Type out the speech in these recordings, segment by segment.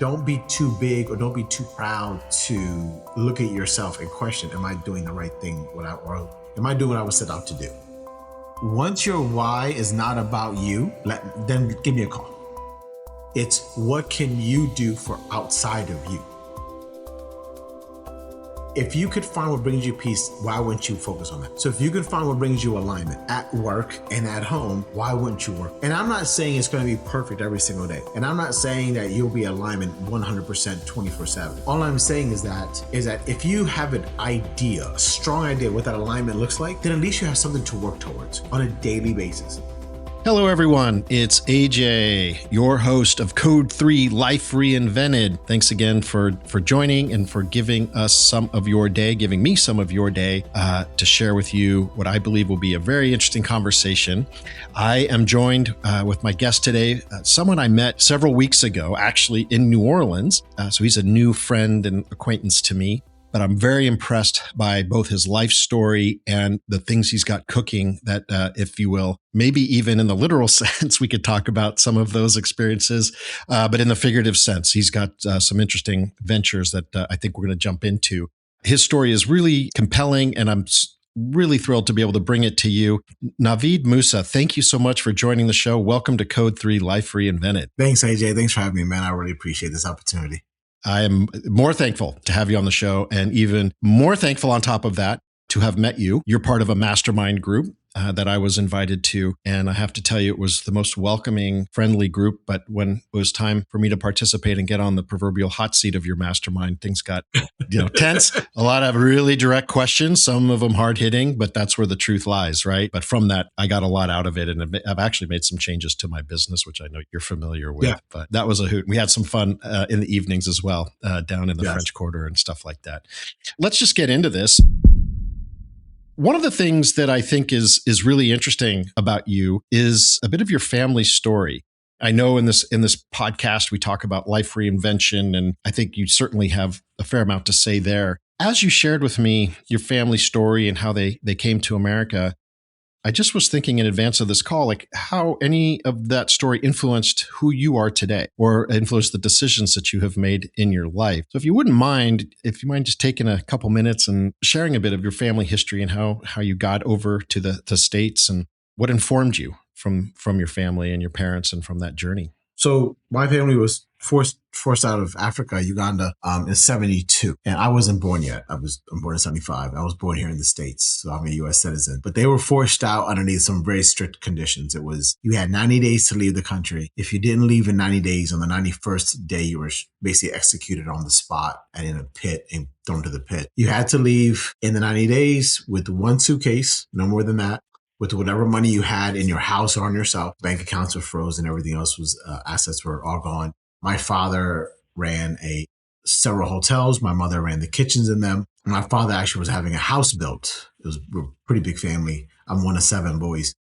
Don't be too big or don't be too proud to look at yourself and question, am I doing the right thing? Or am I doing what I was set out to do? Once your why is not about you, then give me a call. It's what can you do for outside of you? If you could find what brings you peace, why wouldn't you focus on that? So if you can find what brings you alignment at work and at home, why wouldn't you work? And I'm not saying it's going to be perfect every single day. And I'm not saying that you'll be alignment 100% 24/7. All I'm saying is that if you have an idea, a strong idea what that alignment looks like, then at least you have something to work towards on a daily basis. Hello, everyone. It's AJ, your host of Code 3 Life Reinvented. Thanks again for joining and for giving us some of your day, giving me some of your day to share with you what I believe will be a very interesting conversation. I am joined with my guest today, someone I met several weeks ago, actually in New Orleans. So he's a new friend and acquaintance to me. But I'm very impressed by both his life story and the things he's got cooking that, if you will, maybe even in the literal sense, we could talk about some of those experiences. But in the figurative sense, he's got some interesting ventures that I think we're going to jump into. His story is really compelling, and I'm really thrilled to be able to bring it to you. Navid Moosa, thank you so much for joining the show. Welcome to Code 3 Life Reinvented. Thanks, AJ. Thanks for having me, man. I really appreciate this opportunity. I am more thankful to have you on the show, and even more thankful on top of that to have met you. You're part of a mastermind group that I was invited to. And I have to tell you, it was the most welcoming, friendly group. But when it was time for me to participate and get on the proverbial hot seat of your mastermind, things got tense. A lot of really direct questions, some of them hard hitting, but that's where the truth lies, right? But from that, I got a lot out of it. And I've actually made some changes to my business, which I know you're familiar with. Yeah. But that was a hoot. We had some fun in the evenings as well, down in the French Quarter and stuff like that. Let's just get into this. One of the things that I think is really interesting about you is a bit of your family story. I know in this podcast, we talk about life reinvention, and I think you certainly have a fair amount to say there. As you shared with me your family story and how they came to America, I just was thinking in advance of this call, like how any of that story influenced who you are today or influenced the decisions that you have made in your life. So if you mind just taking a couple minutes and sharing a bit of your family history and how you got over to the States and what informed you from your family and your parents and from that journey. So my family was forced out of Africa, Uganda, in 72. And I wasn't born yet. I'm born in 75. I was born here in the States. So I'm a U.S. citizen. But they were forced out underneath some very strict conditions. It was, you had 90 days to leave the country. If you didn't leave in 90 days, on the 91st day, you were basically executed on the spot and in a pit and thrown to the pit. You had to leave in the 90 days with one suitcase, no more than that, with whatever money you had in your house or on yourself. Bank accounts were frozen. Everything else was, assets were all gone. My father ran several hotels. My mother ran the kitchens in them. My father actually was having a house built. It was a pretty big family. I'm one of 7 boys.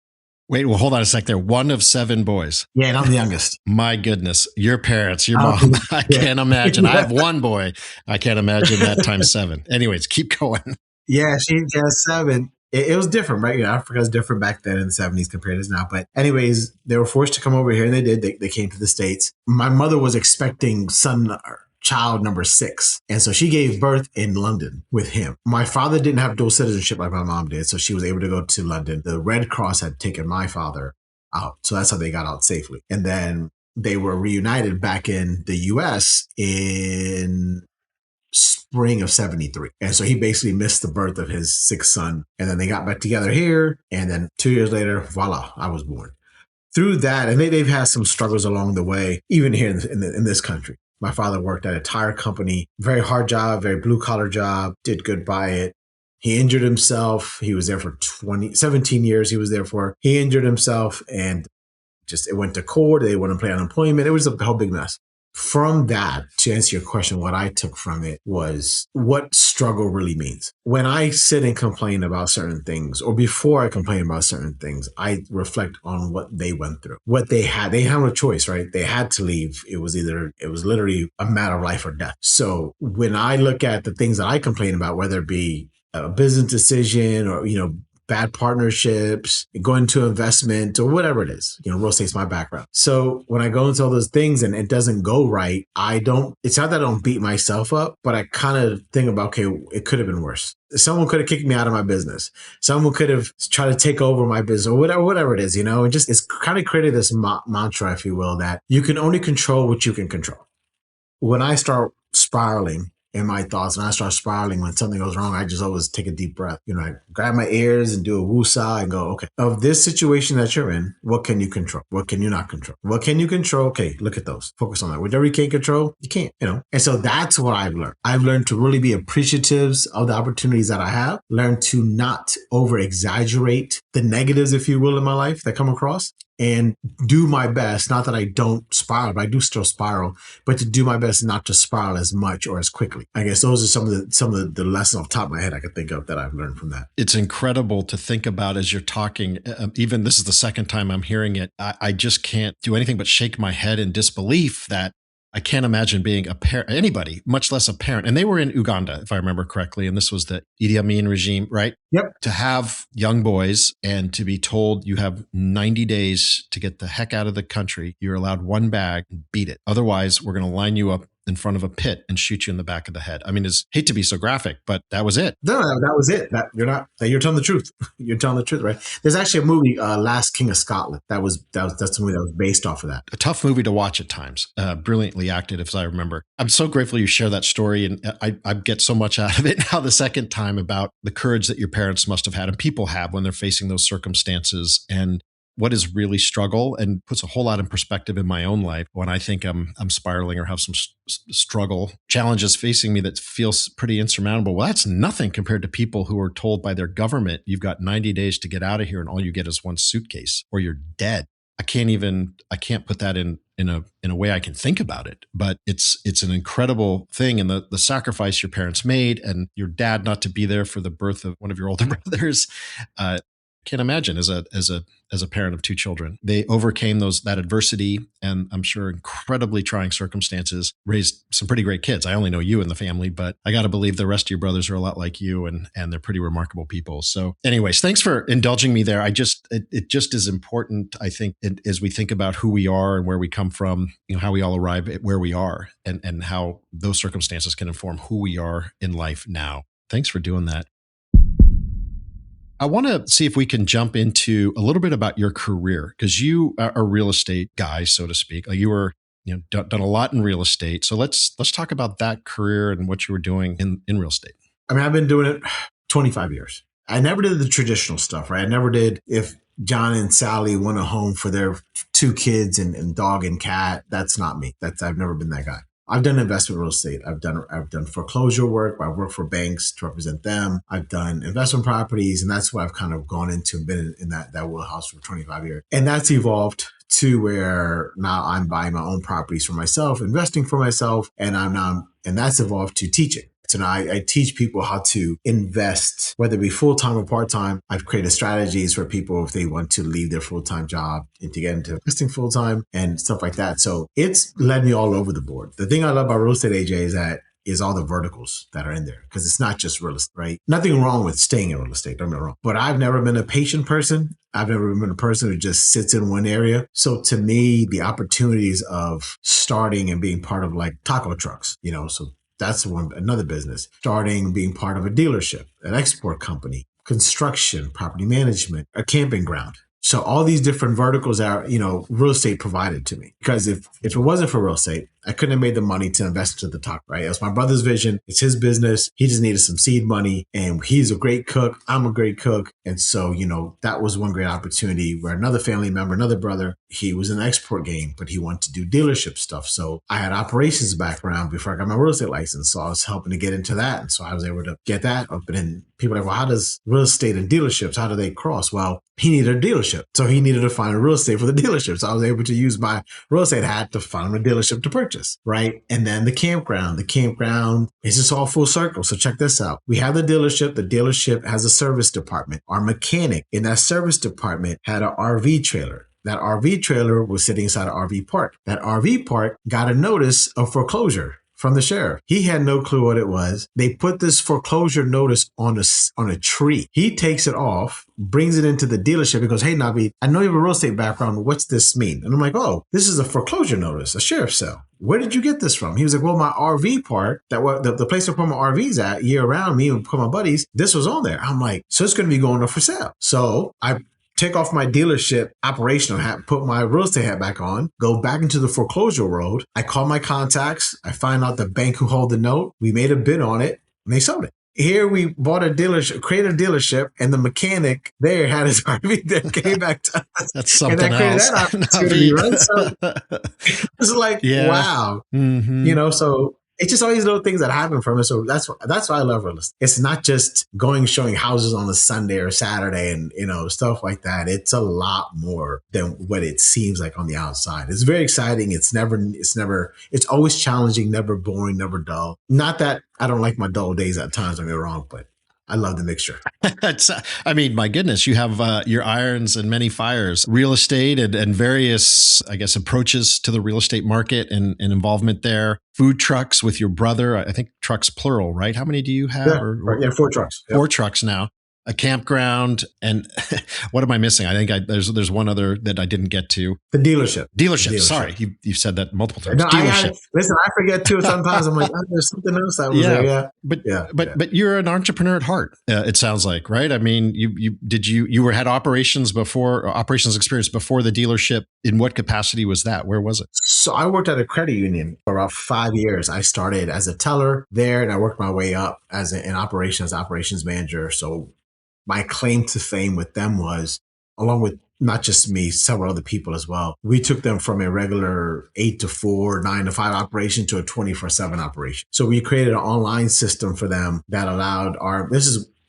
Wait, well, hold on a sec there. One of 7 boys. Yeah, and I'm the youngest. My goodness. Your parents, your mom, I can't imagine. I have 1 boy. I can't imagine that times 7. Anyways, keep going. Yeah, she has 7. It was different, right? Africa was different back then in the 70s compared to now. But anyways, they were forced to come over here, and they did. They came to the States. My mother was expecting child number 6. And so she gave birth in London with him. My father didn't have dual citizenship like my mom did. So she was able to go to London. The Red Cross had taken my father out. So that's how they got out safely. And then they were reunited back in the U.S. in spring of 73. And so he basically missed the birth of his 6th son. And then they got back together here. And then 2 years later, voila, I was born. Through that, and they've had some struggles along the way, even here in this country. My father worked at a tire company, very hard job, very blue collar job, did good by it. He injured himself. He was there for 17 years. He injured himself and it went to court. They wouldn't pay unemployment. It was a whole big mess. From that, to answer your question, what I took from it was what struggle really means. When I sit and complain about certain things, or before I complain about certain things, I reflect on what they went through, what they had. They had no choice, right? They had to leave. It was literally a matter of life or death. So when I look at the things that I complain about, whether it be a business decision or, bad partnerships, going into investment or whatever it is. Real estate's my background. So when I go into all those things and it doesn't go right, it's not that I don't beat myself up, but I kind of think about, okay, it could have been worse. Someone could have kicked me out of my business. Someone could have tried to take over my business or whatever it is, and just, it's kind of created this mantra, if you will, that you can only control what you can control. When I start spiraling in my thoughts and I start spiraling when something goes wrong, I just always take a deep breath. I grab my ears and do a woosah and go, okay, of this situation that you're in, what can you control? What can you not control? What can you control? Okay, look at those. Focus on that. Whatever you can't control, you can't, And so that's what I've learned. I've learned to really be appreciative of the opportunities that I have, learn to not over exaggerate the negatives, if you will, in my life that come across, and do my best. Not that I don't spiral, but I do still spiral, but to do my best not to spiral as much or as quickly. I guess those are some of the lessons off the top of my head I could think of that I've learned from that. It's incredible to think about as you're talking. Even this is the second time I'm hearing it. I just can't do anything but shake my head in disbelief that I can't imagine being a parent, anybody, much less a parent. And they were in Uganda, if I remember correctly. And this was the Idi Amin regime, right? Yep. To have young boys and to be told you have 90 days to get the heck out of the country. You're allowed one bag, beat it. Otherwise, we're going to line you up in front of a pit and shoot you in the back of the head. I mean, hate to be so graphic, but that was it. No, that was it. You're telling the truth. You're telling the truth, right? There's actually a movie, Last King of Scotland. That's the movie that was based off of that. A tough movie to watch at times. Brilliantly acted, as I remember. I'm so grateful you share that story, and I get so much out of it now the second time about the courage that your parents must have had and people have when they're facing those circumstances, and what is really struggle, and puts a whole lot in perspective in my own life when I think I'm spiraling or have some struggle challenges facing me that feels pretty insurmountable. Well, that's nothing compared to people who are told by their government, you've got 90 days to get out of here and all you get is one suitcase or you're dead. I can't put that in a way I can think about it, but it's an incredible thing. And the sacrifice your parents made and your dad not to be there for the birth of one of your older brothers, can't imagine as a parent of two children. They overcame that adversity and I'm sure incredibly trying circumstances, raised some pretty great kids. I only know you and the family, but I got to believe the rest of your brothers are a lot like you and they're pretty remarkable people. So anyways, thanks for indulging me there. It just is important, I think, as we think about who we are and where we come from, how we all arrive at where we are and how those circumstances can inform who we are in life now. Thanks for doing that. I want to see if we can jump into a little bit about your career, because you are a real estate guy, so to speak. You were, done a lot in real estate. So let's talk about that career and what you were doing in real estate. I mean, I've been doing it 25 years. I never did the traditional stuff, right? I never did if John and Sally want a home for their 2 kids and dog and cat. That's not me. I've never been that guy. I've done investment real estate. I've done foreclosure work. I've worked for banks to represent them. I've done investment properties, and that's what I've kind of gone into and been in that wheelhouse for 25 years. And that's evolved to where now I'm buying my own properties for myself, investing for myself, and that's evolved to teaching. So now I teach people how to invest, whether it be full-time or part-time. I've created strategies for people if they want to leave their full-time job and to get into investing full-time and stuff like that. So it's led me all over the board. The thing I love about real estate, AJ, is all the verticals that are in there, because it's not just real estate, right? Nothing wrong with staying in real estate, don't get me wrong. But I've never been a patient person. I've never been a person who just sits in one area. So to me, the opportunities of starting and being part of like taco trucks, so that's another business. Starting, being part of a dealership, an export company, construction, property management, a camping ground. So all these different verticals are, real estate provided to me. Because if it wasn't for real estate, I couldn't have made the money to invest into the top, right? It was my brother's vision. It's his business. He just needed some seed money. And he's a great cook. I'm a great cook. And so, that was one great opportunity where another family member, another brother, he was in the export game, but he wanted to do dealership stuff. So I had operations background before I got my real estate license. So I was helping to get into that. And so I was able to get that up. And then people are like, well, how does real estate and dealerships, how do they cross? Well, he needed a dealership. So he needed to find a real estate for the dealership. So I was able to use my real estate hat to find a dealership to purchase, right? And then the campground is just all full circle. So check this out. We have the dealership. The dealership has a service department. Our mechanic in that service department had an RV trailer. That RV trailer was sitting inside an RV park. That RV park got a notice of foreclosure from the sheriff. He had no clue what it was. They put this foreclosure notice on a tree. He takes it off, brings it into the dealership. He goes, "Hey, Navid, I know you have a real estate background. What's this mean?" And I'm like, "Oh, this is a foreclosure notice, a sheriff's sale. Where did you get this from?" He was like, "Well, my RV park, the place I put my RVs at year round, me and my buddies, this was on there." I'm like, "So it's going to be going up for sale." So I take off my dealership operational hat, put my real estate hat back on, go back into the foreclosure world. I call my contacts. I find out the bank who hold the note. We made a bid on it and they sold it. Here we bought a dealership, created a dealership, and the mechanic there had his RV that came back to us. That's something else. That opportunity, right? So it's like, wow. Mm-hmm. So it's just all these little things that happen from it. So that's why I love real estate. It's not just showing houses on a Sunday or Saturday and, stuff like that. It's a lot more than what it seems like on the outside. It's very exciting. It's always challenging, never boring, never dull. Not that I don't like my dull days at times, don't get me wrong, but I love the mixture. My goodness, you have your irons and many fires, real estate and various, I guess, approaches to the real estate market and involvement there. Food trucks with your brother. I think trucks plural, right? How many do you have? Yeah, 4 trucks. Yep. 4 trucks now. A campground, and what am I missing? I think there's one other that I didn't get to. The dealership. Sorry, you've said that multiple times. No, listen, I forget too. Sometimes I'm like, there's something else that was there. Yeah, but you're an entrepreneur at heart. It sounds like, right? I mean, you had operations experience before the dealership. In what capacity was that? Where was it? So I worked at a credit union for about 5 years. I started as a teller there, and I worked my way up as an operations manager. So my claim to fame with them was, along with not just me, several other people as well, we took them from a regular 8 to 4, 9 to 5 operation to a 24/7 operation. So we created an online system for them that allowed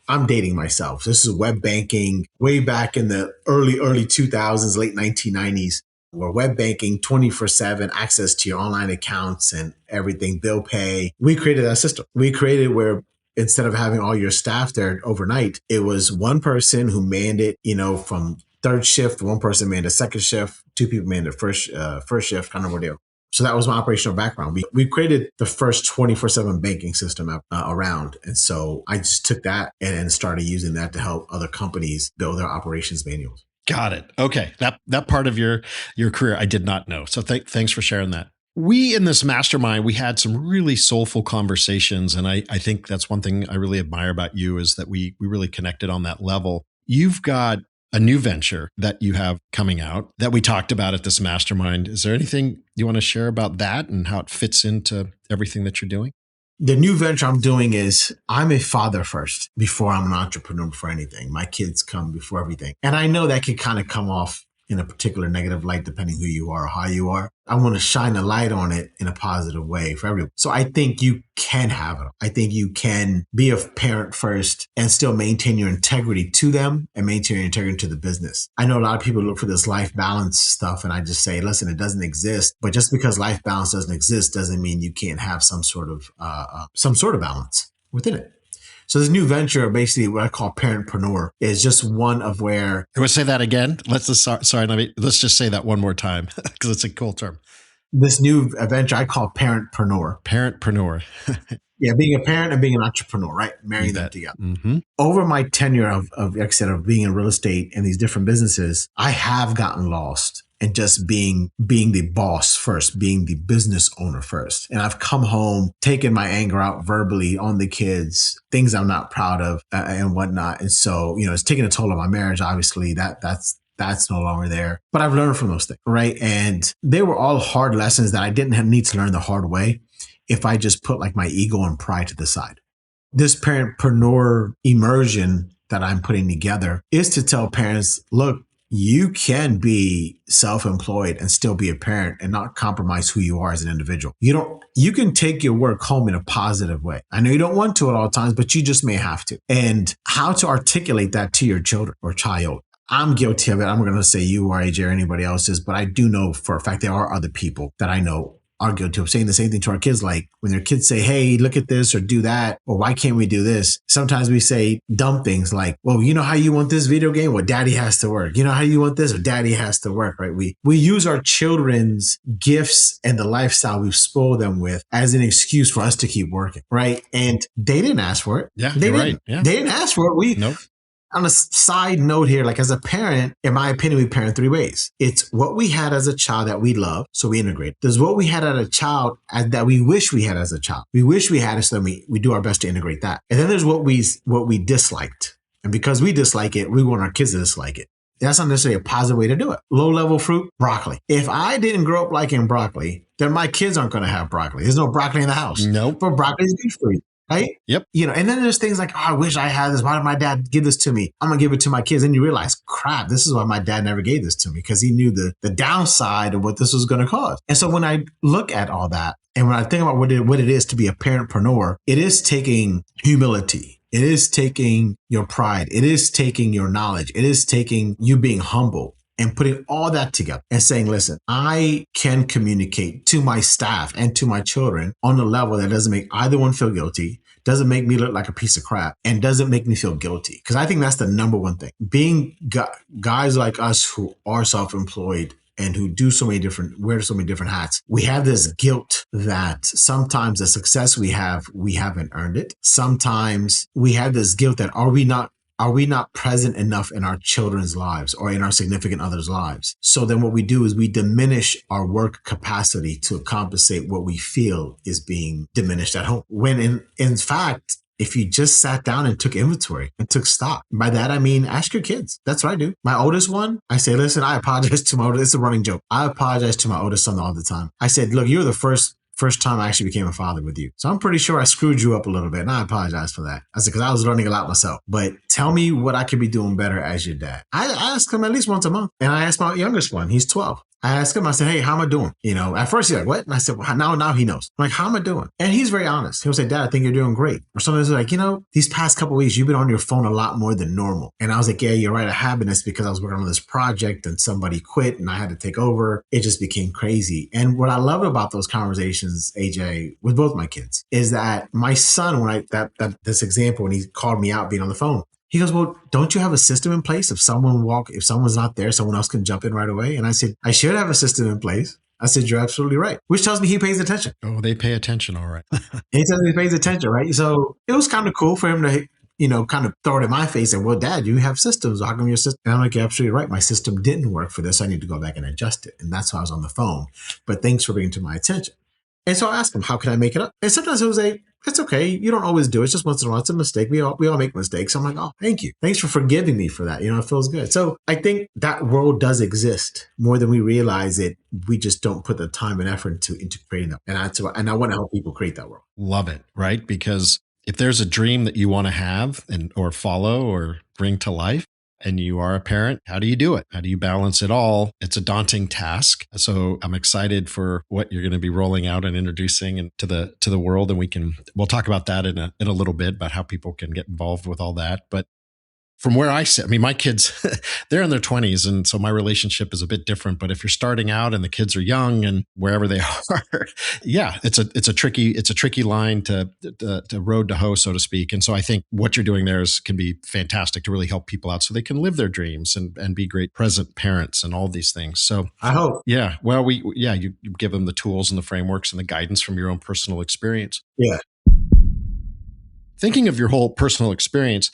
I'm dating myself. This is web banking way back in the early 2000s, late 1990s. Where web banking, 24/7 access to your online accounts and everything, bill pay. We created that system. We created where instead of having all your staff there overnight, it was one person who manned it, from third shift, one person manned a second shift, 2 people manned the first shift, kind of ordeal. So that was my operational background. We created the first 24/7 banking system around. And so I just took that and started using that to help other companies build their operations manuals. Got it. Okay. That part of your career I did not know. So thanks for sharing that. We in this mastermind, we had some really soulful conversations. And I think that's one thing I really admire about you is that we really connected on that level. You've got a new venture that you have coming out that we talked about at this mastermind. Is there anything you want to share about that and how it fits into everything that you're doing? The new venture I'm doing is I'm a father first before I'm an entrepreneur, before anything. My kids come before everything. And I know that could kind of come off in a particular negative light, depending who you are or how you are. I want to shine a light on it in a positive way for everyone. So I think you can have it. I think you can be a parent first and still maintain your integrity to them and maintain your integrity to the business. I know a lot of people look for this life balance stuff, and I just say, listen, it doesn't exist. But just because life balance doesn't exist doesn't mean you can't have some sort of balance within it. So this new venture, basically what I call Parentpreneur, is just one of where... Can we say that again? Let's just say that one more time because it's a cool term. This new venture I call Parentpreneur. Parentpreneur. Yeah, being a parent and being an entrepreneur, right? Marrying them together. Mm-hmm. Over my tenure of like I said, of being in real estate and these different businesses, I have gotten lost in just being the boss first, being the business owner first. And I've come home, taken my anger out verbally on the kids, things I'm not proud of and whatnot. And so, it's taking a toll on my marriage. Obviously, that's no longer there. But I've learned from those things, right? And they were all hard lessons that I didn't need to learn the hard way if I just put like my ego and pride to the side. This Parentpreneur immersion that I'm putting together is to tell parents, look, you can be self-employed and still be a parent and not compromise who you are as an individual. You can take your work home in a positive way. I know you don't want to at all times, but you just may have to. And how to articulate that to your children or child. I'm guilty of it. I'm not going to say you or AJ or anybody else is, but I do know for a fact there are other people that I know are guilty of saying the same thing to our kids. Like when their kids say, hey, look at this or do that, or why can't we do this? Sometimes we say dumb things like, well, you know how you want this video game? Well, daddy has to work. You know how you want this? Or daddy has to work, right? We use our children's gifts and the lifestyle we've spoiled them with as an excuse for us to keep working, right? And they didn't ask for it. Yeah, they you're didn't. right. Yeah. They didn't ask for it. Nope. On a side note here, like as a parent, in my opinion, we parent three ways. It's what we had as a child that we love, so we integrate. There's what we had as a child that we wish we had as a child. We wish we had it, so we do our best to integrate that. And then there's what we disliked. And because we dislike it, we want our kids to dislike it. That's not necessarily a positive way to do it. Low level fruit, broccoli. If I didn't grow up liking broccoli, then my kids aren't going to have broccoli. There's no broccoli in the house. Nope. But broccoli is good for you. Right? Yep. And then there's things like, oh, I wish I had this. Why did my dad give this to me? I'm going to give it to my kids. And you realize, crap, this is why my dad never gave this to me, because he knew the downside of what this was going to cause. And so when I look at all that, and when I think about what it is to be a parentpreneur, it is taking humility. It is taking your pride. It is taking your knowledge. It is taking you being humble and putting all that together and saying, listen, I can communicate to my staff and to my children on a level that doesn't make either one feel guilty, doesn't make me look like a piece of crap, and doesn't make me feel guilty. Because I think that's the number one thing. Being guys like us who are self-employed and who wear so many different hats, we have this guilt that sometimes the success we haven't earned it. Sometimes we have this guilt that are we not present enough in our children's lives or in our significant others' lives? So then what we do is we diminish our work capacity to compensate what we feel is being diminished at home. When in fact, if you just sat down and took inventory and took stock, by that I mean ask your kids. That's what I do. My oldest one, I say, listen, I apologize to my oldest. It's a running joke. I apologize to my oldest son all the time. I said, look, you're the first time I actually became a father with you. So I'm pretty sure I screwed you up a little bit, and I apologize for that. I said, because I was learning a lot myself. But tell me what I could be doing better as your dad. I ask him at least once a month. And I asked my youngest one, he's 12. I asked him, I said, hey, how am I doing? At first he's like, what? And I said, well, now he knows. I'm like, how am I doing? And he's very honest. He'll say, Dad, I think you're doing great. Or sometimes he's like, these past couple of weeks, you've been on your phone a lot more than normal. And I was like, yeah, you're right. I have been. It's because I was working on this project and somebody quit and I had to take over. It just became crazy. And what I love about those conversations, AJ, with both my kids, is that my son, this example, when he called me out being on the phone, he goes, well, don't you have a system in place? If someone's not there, someone else can jump in right away. And I said, I should have a system in place. I said, you're absolutely right. Which tells me he pays attention. Oh, they pay attention. All right. He tells me he pays attention, right? So it was kind of cool for him to, kind of throw it in my face and, well, Dad, you have systems. How come your system? And I'm like, you're absolutely right. My system didn't work for this. I need to go back and adjust it. And that's why I was on the phone. But thanks for bringing it to my attention. And so I asked him, how can I make it up? And sometimes he'll say, it's okay. You don't always do it. It's just once in a while. It's a mistake. We all make mistakes. I'm like, oh, thank you. Thanks for forgiving me for that. It feels good. So I think that world does exist more than we realize it. We just don't put the time and effort into creating that. And I want to help people create that world. Love it. Right? Because if there's a dream that you want to have or follow or bring to life, and you are a parent, how do you do it? How do you balance it all? It's a daunting task. So I'm excited for what you're going to be rolling out and introducing to the world. And we'll talk about that in a little bit, about how people can get involved with all that. But from where I sit, my kids, they're in their 20s. And so my relationship is a bit different. But if you're starting out and the kids are young and wherever they are, yeah, it's a tricky line to road to hoe, so to speak. And so I think what you're doing there can be fantastic to really help people out so they can live their dreams and be great present parents and all these things. So I hope. Yeah. Well, you give them the tools and the frameworks and the guidance from your own personal experience. Yeah. Thinking of your whole personal experience,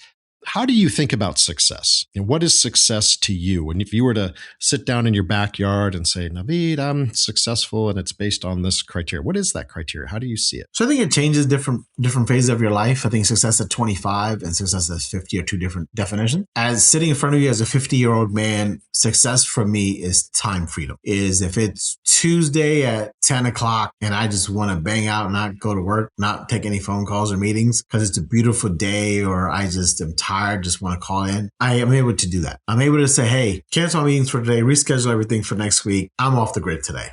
how do you think about success? And what is success to you? And if you were to sit down in your backyard and say, Navid, I'm successful and it's based on this criteria, what is that criteria? How do you see it? So I think it changes different phases of your life. I think success at 25 and success at 50 are two different definitions. As sitting in front of you as a 50-year-old man, success for me is time freedom. Is if it's Tuesday at 10 o'clock and I just want to bang out and not go to work, not take any phone calls or meetings because it's a beautiful day or I just am tired, just want to call in, I am able to do that. I'm able to say, hey, cancel my meetings for today, reschedule everything for next week. I'm off the grid today.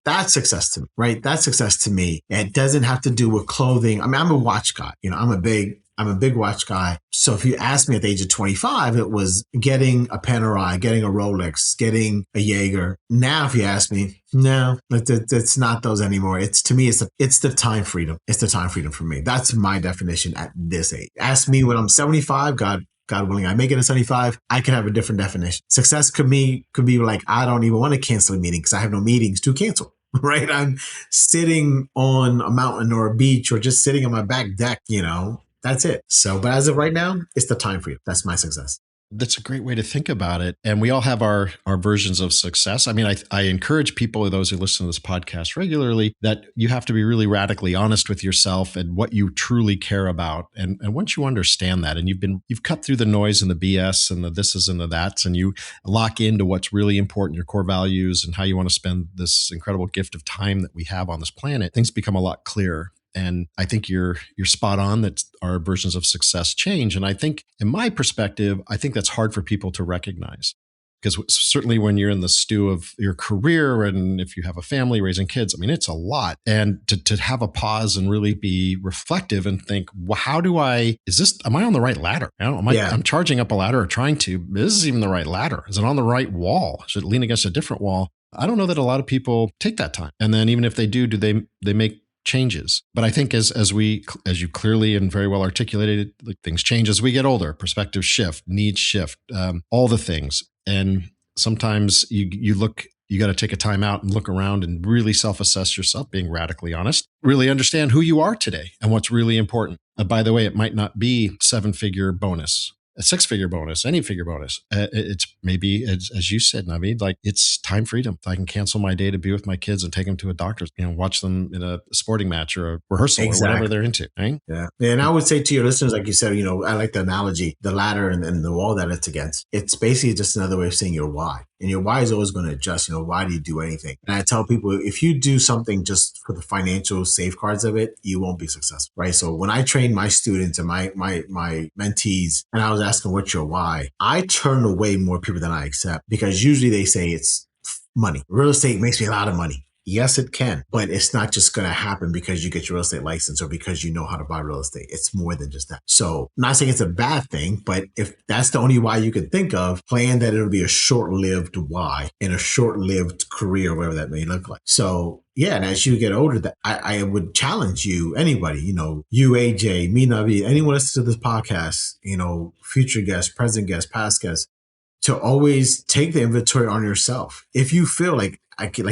That's success to me, right? That's success to me. It doesn't have to do with clothing. I'm a watch guy. I'm a big I'm a big watch guy. So if you ask me at the age of 25, it was getting a Panerai, getting a Rolex, getting a Jaeger. Now, if you ask me, no, it's not those anymore. It's to me, it's the time freedom. It's the time freedom for me. That's my definition at this age. Ask me when I'm 75, God willing, I make it at 75, I can have a different definition. Success could be like, I don't even want to cancel a meeting because I have no meetings to cancel. Right? I'm sitting on a mountain or a beach or just sitting on my back deck, that's it. So, but as of right now, it's the time freedom. That's my success. That's a great way to think about it. And we all have our versions of success. I mean, I encourage people, those who listen to this podcast regularly, that you have to be really radically honest with yourself and what you truly care about. And once you understand that, and you've cut through the noise and the BS and the thises and the that's, and you lock into what's really important, your core values and how you want to spend this incredible gift of time that we have on this planet, things become a lot clearer. And I think you're spot on that our versions of success change. And I think, in my perspective, I think that's hard for people to recognize. Because certainly when you're in the stew of your career and if you have a family raising kids, I mean, it's a lot. And to have a pause and really be reflective and think, well, am I on the right ladder? I'm charging up a ladder or trying to, is this even the right ladder? Is it on the right wall? Should it lean against a different wall? I don't know that a lot of people take that time. And then even if they do they make changes? But I think as you clearly and very well articulated, like, things change as we get older, perspectives shift, needs shift, all the things. And sometimes you got to take a time out and look around and really self-assess yourself, being radically honest, really understand who you are today and what's really important. By the way, it might not be 7-figure bonus, a 6-figure bonus, any figure bonus. It's maybe, as you said, Navid, like, it's time freedom. I can cancel my day to be with my kids and take them to a doctor's, watch them in a sporting match or a rehearsal or whatever they're into. Right? Yeah. And I would say to your listeners, like you said, I like the analogy, the ladder and the wall that it's against. It's basically just another way of saying your why. And your why is always going to adjust. Why do you do anything? And I tell people, if you do something just for the financial safeguards of it, you won't be successful, right? So when I train my students and my mentees, and I was asking, what's your why? I turn away more people than I accept, because usually they say it's money. Real estate makes me a lot of money. Yes, it can, but it's not just going to happen because you get your real estate license or because you know how to buy real estate. It's more than just that. So not saying it's a bad thing, but if that's the only why you can think of, plan that it'll be a short-lived why in a short-lived career, whatever that may look like. So yeah, and as you get older, I would challenge you, anybody, you, AJ, me, Navi, anyone listening to this podcast, future guests, present guests, past guests, to always take the inventory on yourself. If you feel like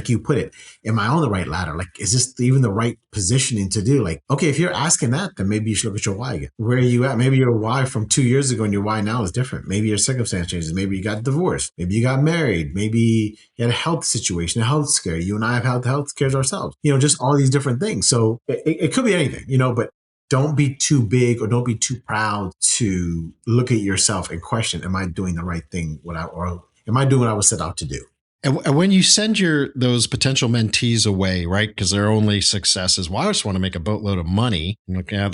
you put it, am I on the right ladder? Like, is this even the right positioning to do? Like, okay, if you're asking that, then maybe you should look at your why again. Where are you at? Maybe your why from 2 years ago and your why now is different. Maybe your circumstance changes. Maybe you got divorced. Maybe you got married. Maybe you had a health situation, a health scare. You and I have had health scares ourselves. Just all these different things. So it could be anything, but don't be too big or don't be too proud to look at yourself and question, am I doing the right thing? Or am I doing what I was set out to do? And when you send those potential mentees away, right, because their only success is, well, I just want to make a boatload of money. I'm like, I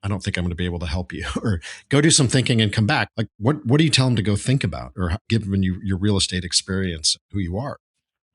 don't think I'm going to be able to help you. Or go do some thinking and come back. Like, what do you tell them to go think about, or given your real estate experience, who you are?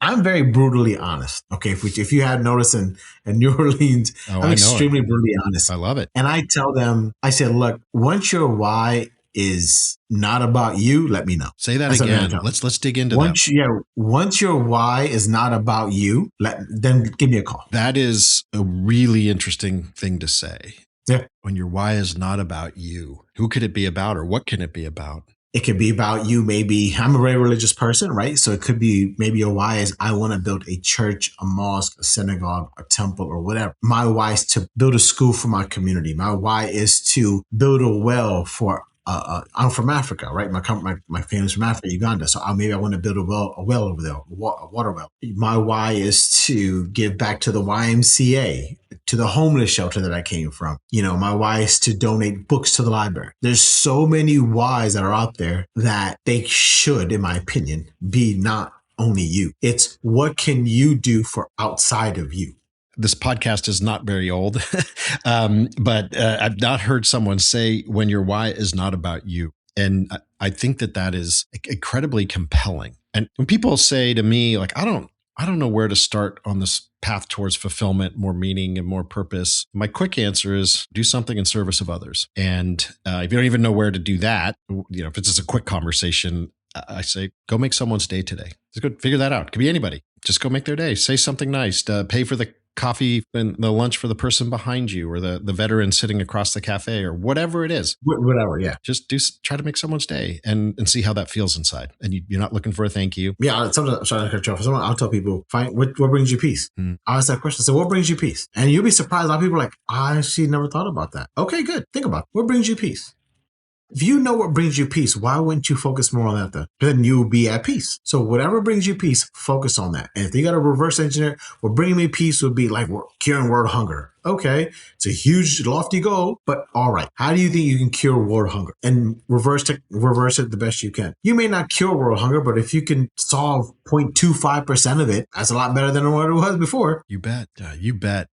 I'm very brutally honest. Okay. If you had noticed in New Orleans, I'm extremely brutally honest. I love it. And I tell them, I said, look, once your why is not about you, let me know. Say that again. Let's dig into that. Once your why is not about you, then give me a call. That is a really interesting thing to say. Yeah. When your why is not about you, who could it be about, or what can it be about? It could be about you. Maybe I'm a very religious person, right? So it could be, maybe your why is, I want to build a church, a mosque, a synagogue, a temple, or whatever. My why is to build a school for my community. My why is to build a well for I'm from Africa, right? My family's from Africa, Uganda. So maybe I want to build a well over there, a water well. My why is to give back to the YMCA, to the homeless shelter that I came from. My why is to donate books to the library. There's so many whys that are out there that they should, in my opinion, be not only you. It's what can you do for outside of you? This podcast is not very old, but I've not heard someone say when your why is not about you. And I think that is incredibly compelling. And when people say to me, like, I don't I don't know where to start on this path towards fulfillment, more meaning, and more purpose. My quick answer is do something in service of others. And if you don't even know where to do that, if it's just a quick conversation, I say, go make someone's day today. Just go figure that out. It could be anybody. Just go make their day. Say something nice. Pay for the coffee and the lunch for the person behind you, or the veteran sitting across the cafe, or whatever it is. Whatever, yeah. Just try to make someone's day and see how that feels inside. And you're not looking for a thank you. Yeah, sometimes I'll tell people, find what brings you peace. I'll ask that question. So what brings you peace? And you'll be surprised. A lot of people are like, I actually never thought about that. Okay, good. Think about it. What brings you peace? If you know what brings you peace, why wouldn't you focus more on that then? Then you'll be at peace. So whatever brings you peace, focus on that. And if you got to reverse engineer, what bringing me peace would be like curing world hunger. Okay, it's a huge, lofty goal, but all right. How do you think you can cure world hunger? And reverse it the best you can. You may not cure world hunger, but if you can solve 0.25% of it, that's a lot better than what it was before. You bet. You bet.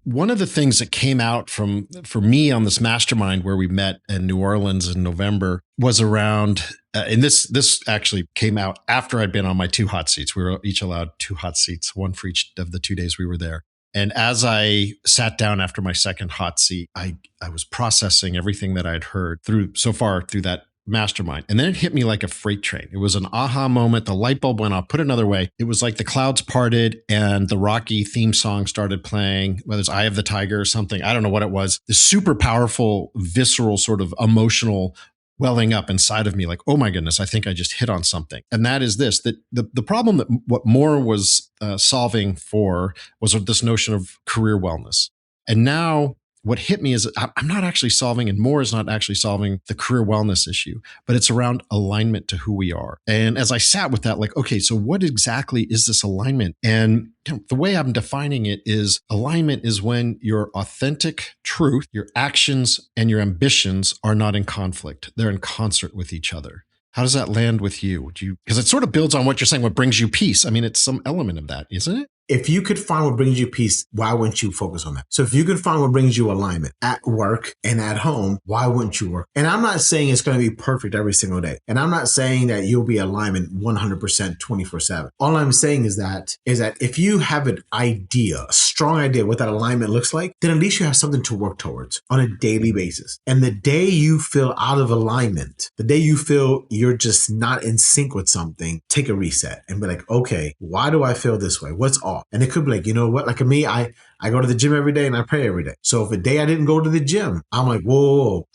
One of the things that came out for me on this mastermind where we met in New Orleans in November was around, and this actually came out after I'd been on my 2 hot seats. We were each allowed 2 hot seats, one for each of the 2 days we were there. And as I sat down after my second hot seat, I was processing everything that I'd heard through that mastermind. And then it hit me like a freight train. It was an aha moment. The light bulb went off. Put another way, it was like the clouds parted and the Rocky theme song started playing, whether it's Eye of the Tiger or something. I don't know what it was. This super powerful, visceral, sort of emotional welling up inside of me, like, oh my goodness, I think I just hit on something. And that is this, that the problem that what Moore was solving for was this notion of career wellness. And now what hit me is I'm not actually solving, and Moore is not actually solving the career wellness issue, but it's around alignment to who we are. And as I sat with that, like, okay, so what exactly is this alignment? And the way I'm defining it is alignment is when your authentic truth, your actions, and your ambitions are not in conflict. They're in concert with each other. How does that land with you? Because it sort of builds on what you're saying, what brings you peace. I mean, it's some element of that, isn't it? If you could find what brings you peace, why wouldn't you focus on that? So if you could find what brings you alignment at work and at home, why wouldn't you work? And I'm not saying it's going to be perfect every single day. And I'm not saying that you'll be alignment 100% 24/7. All I'm saying is that if you have an idea, a strong idea what that alignment looks like, then at least you have something to work towards on a daily basis. And the day you feel out of alignment, the day you feel you're just not in sync with something, take a reset and be like, okay, why do I feel this way? What's off? And it could be like, you know what? Like me, I go to the gym every day and I pray every day. So if a day I didn't go to the gym, I'm like, whoa,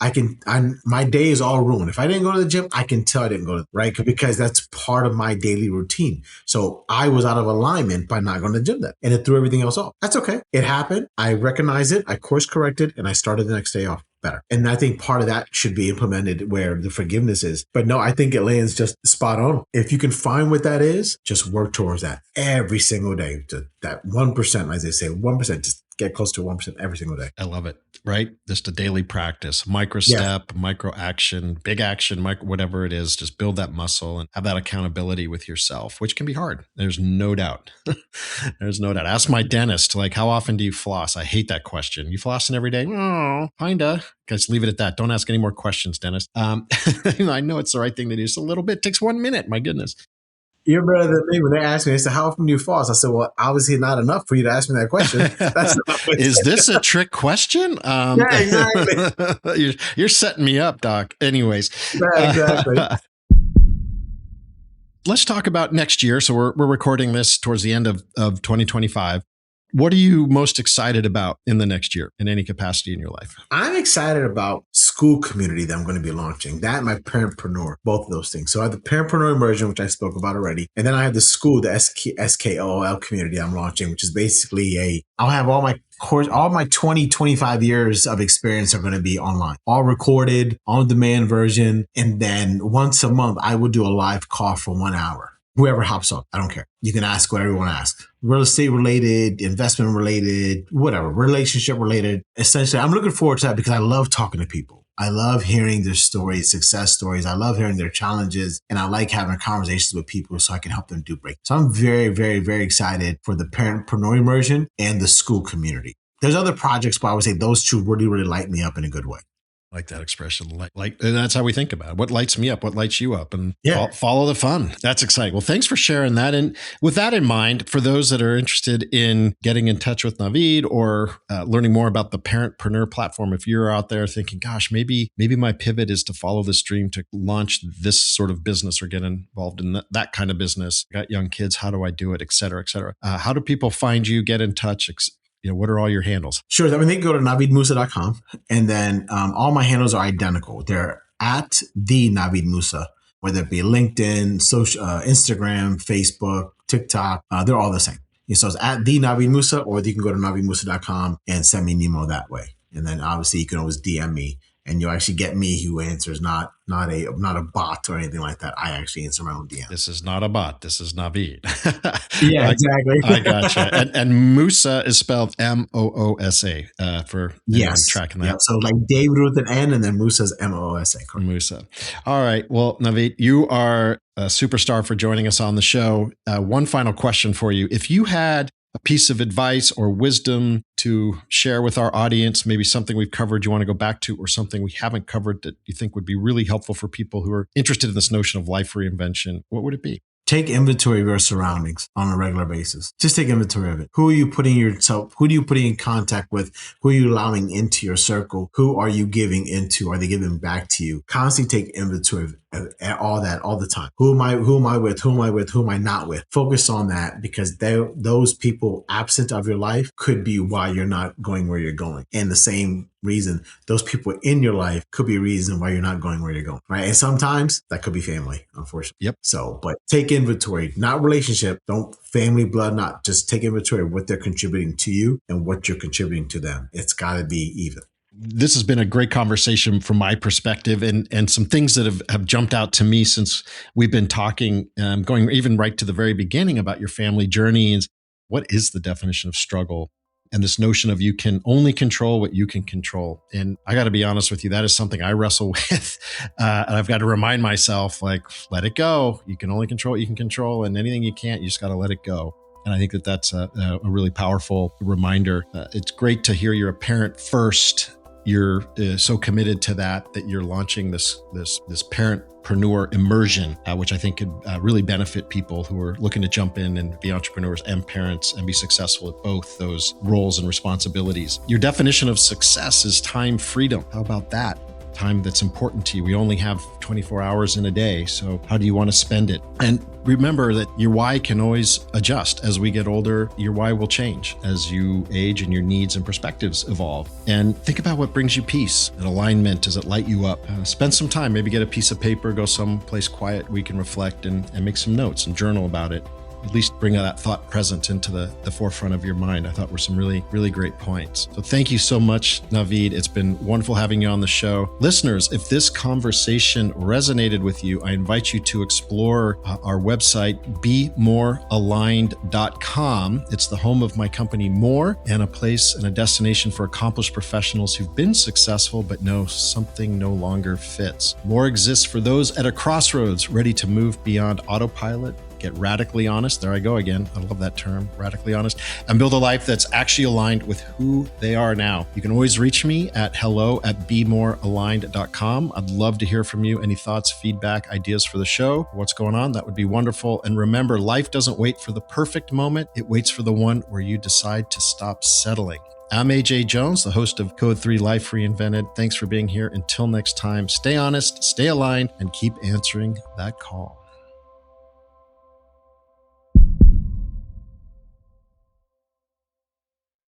my day is all ruined. If I didn't go to the gym, I can tell I didn't go to, right? Because that's part of my daily routine. So I was out of alignment by not going to the gym then. And it threw everything else off. That's okay. It happened. I recognized it. I course corrected and I started the next day off better. And I think part of that should be implemented where the forgiveness is. But no, I think it lands just spot on. If you can find what that is, just work towards that every single day. To that 1%, as they say, 1%, just get close to 1% every single day. I love it, right? Just a daily practice, micro step, micro action, big action, whatever it is, just build that muscle and have that accountability with yourself, which can be hard. There's no doubt. There's no doubt. Ask my dentist, like, how often do you floss? I hate that question. You flossing every day? Oh, kinda. Guys, leave it at that. Don't ask any more questions, dentist. I know it's the right thing to do. Just a little bit. It takes 1 minute. My goodness. You're better than me. When they asked me, they said, how often do you floss? I said, well, obviously not enough for you to ask me that question. Is this a trick question? Yeah, exactly. You're setting me up, Doc. Anyways. Yeah, exactly. Let's talk about next year. So we're recording this towards the end of 2025. What are you most excited about in the next year in any capacity in your life? I'm excited about school community that I'm going to be launching. That and my Parentpreneur, both of those things. So I have the Parentpreneur immersion, which I spoke about already. And then I have the school, the SKOL community I'm launching, which is basically I'll have all my 20, 25 years of experience are going to be online, all recorded, on demand version. And then once a month, I will do a live call for 1 hour. Whoever hops on, I don't care. You can ask whatever you want to ask. Real estate related, investment related, whatever, relationship related. Essentially, I'm looking forward to that because I love talking to people. I love hearing their stories, success stories. I love hearing their challenges. And I like having conversations with people so I can help them do break. So I'm very, very, very excited for the Parentpreneur immersion and the school community. There's other projects, but I would say those two really, really light me up in a good way. Like that expression, and that's how we think about it. What lights me up? What lights you up? And follow the fun. That's exciting. Well, thanks for sharing that. And with that in mind, for those that are interested in getting in touch with Navid or learning more about the Parentpreneur platform, if you're out there thinking, gosh, maybe my pivot is to follow this dream to launch this sort of business or get involved in that kind of business. I got young kids. How do I do it? Et cetera, et cetera. How do people find you, get in touch? What are all your handles? Sure. I mean, they can go to navidmoosa.com, and then all my handles are identical. They're at the Navid Moosa, whether it be LinkedIn, social, Instagram, Facebook, TikTok. They're all the same. So it's at the Navid Moosa, or you can go to navidmoosa.com and send me an email that way. And then obviously you can always DM me, and you'll actually get me who answers, not a bot or anything like that. I actually answer my own DM. This is not a bot. This is Navid. Yeah, exactly. I gotcha. And Moosa is spelled Moosa for tracking that. Yeah. So like David with an N, and then Moosa is Moosa. Moosa. All right. Well, Navid, you are a superstar for joining us on the show. One final question for you. If you had a piece of advice or wisdom to share with our audience, maybe something we've covered you want to go back to, or something we haven't covered that you think would be really helpful for people who are interested in this notion of life reinvention, what would it be? Take inventory of your surroundings on a regular basis. Just take inventory of it. Who are you putting in contact with? Who are you allowing into your circle? Who are you giving into? Are they giving back to you? Constantly take inventory of all that all the time. Who am I with? Who am I with? Who am I not with? Focus on that, because those people absent of your life could be why you're not going where you're going. And the same reason, those people in your life could be a reason why you're not going where you're going, right? And sometimes that could be family, unfortunately. Yep. So, but take inventory, not relationship, don't family, blood, not just take inventory of what they're contributing to you and what you're contributing to them. It's got to be even. This has been a great conversation from my perspective, and some things that have jumped out to me since we've been talking, going even right to the very beginning about your family journey. And what is the definition of struggle? And this notion of you can only control what you can control. And I got to be honest with you, that is something I wrestle with. And I've got to remind myself, like, let it go. You can only control what you can control, and anything you can't, you just got to let it go. And I think that's a really powerful reminder. It's great to hear you're a parent first. You're so committed to that you're launching this Parentpreneur immersion, which I think could really benefit people who are looking to jump in and be entrepreneurs and parents and be successful at both those roles and responsibilities. Your definition of success is time freedom. How about that? Time that's important to you. We only have 24 hours in a day. So how do you want to spend it? And remember that your why can always adjust. As we get older, your why will change as you age and your needs and perspectives evolve. And think about what brings you peace and alignment. Does it light you up? Spend some time, maybe get a piece of paper, go someplace quiet where you can reflect and make some notes and journal about it. At least bring that thought present into the forefront of your mind. I thought were some really, really great points. So thank you so much, Navid. It's been wonderful having you on the show. Listeners, if this conversation resonated with you, I invite you to explore our website, bemorealigned.com. It's the home of my company, More, and a place and a destination for accomplished professionals who've been successful but know something no longer fits. More exists for those at a crossroads, ready to move beyond autopilot, get radically honest. There I go again. I love that term, radically honest, and build a life that's actually aligned with who they are now. You can always reach me at hello@bemorealigned.com. I'd love to hear from you. Any thoughts, feedback, ideas for the show, what's going on? That would be wonderful. And remember, life doesn't wait for the perfect moment. It waits for the one where you decide to stop settling. I'm AJ Jones, the host of Code 3 Life Reinvented. Thanks for being here. Until next time, stay honest, stay aligned, and keep answering that call.